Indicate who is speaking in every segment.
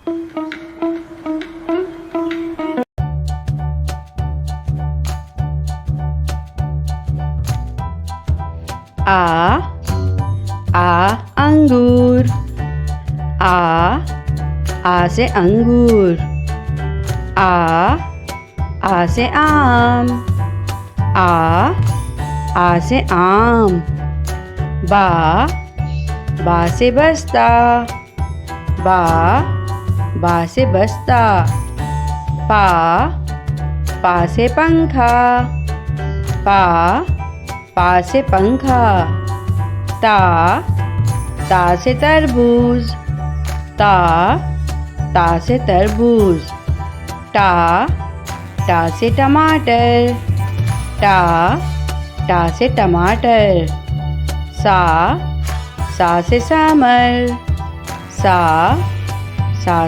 Speaker 1: आ अंगूर। आ से अंगूर। आ से आम। आ से आम। बा से बस्ता। बा से बस्ता। पा से पंखा। पा से पंखा। ता से तरबूज। ता से तरबूज। टा से टमाटर। टा से टमाटर। सा से समर। सा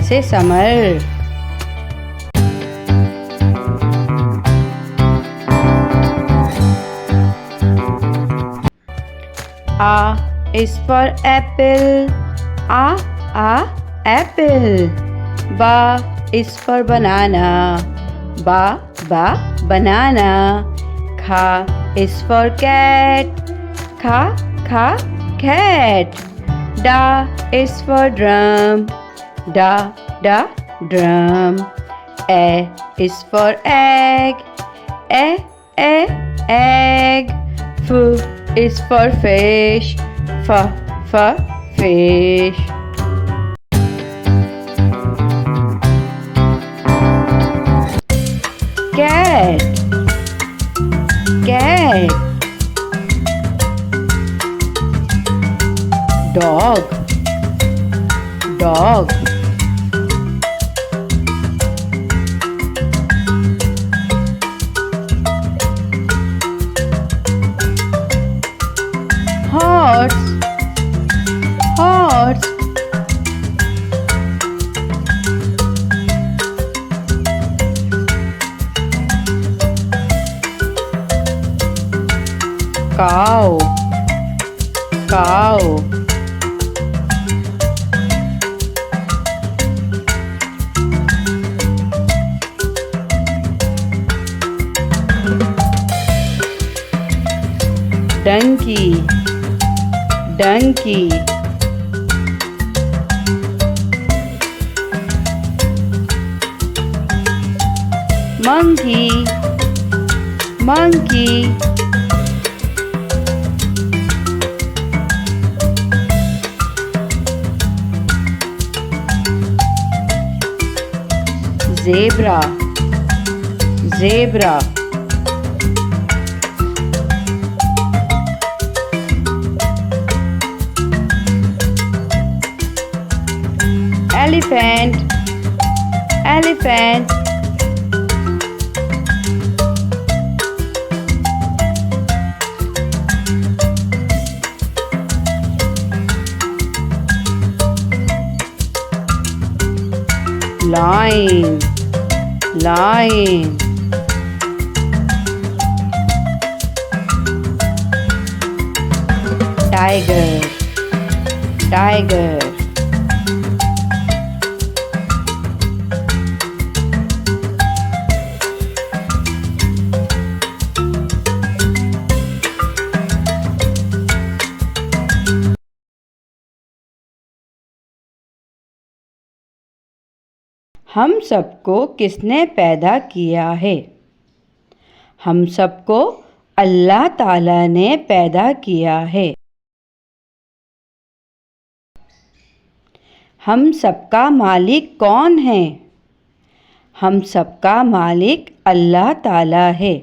Speaker 1: से summer. A is for apple. A apple. Ba is for banana. Ba banana. Kha is for cat. Kha cat. Da is for drum. Da drum. A is for egg. Egg. F is for fish. Fish. Cat. Dog. Horse. Cow. Donkey. Monkey. Zebra. Elephant. Lion. Tiger. हम सबको किसने पैदा किया है? हम सबको अल्लाह ताला ने पैदा किया है। हम सबका मालिक कौन है? हम सबका मालिक अल्लाह ताला है।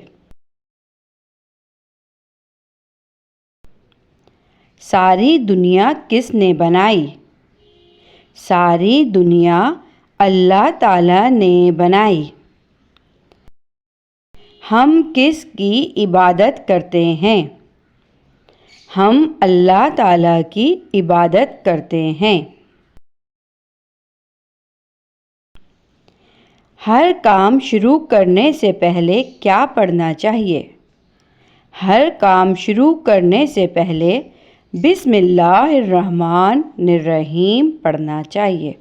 Speaker 1: सारी दुनिया किसने बनाई? सारी दुनिया अल्लाह ताला ने बनाई। हम किसकी इबादत करते हैं? हम अल्लाह ताला की इबादत करते हैं। हर काम शुरू करने से पहले क्या पढ़ना चाहिए? हर काम शुरू करने से पहले बिस्मिल्लाहिर्रहमानिर्रहीम पढ़ना चाहिए।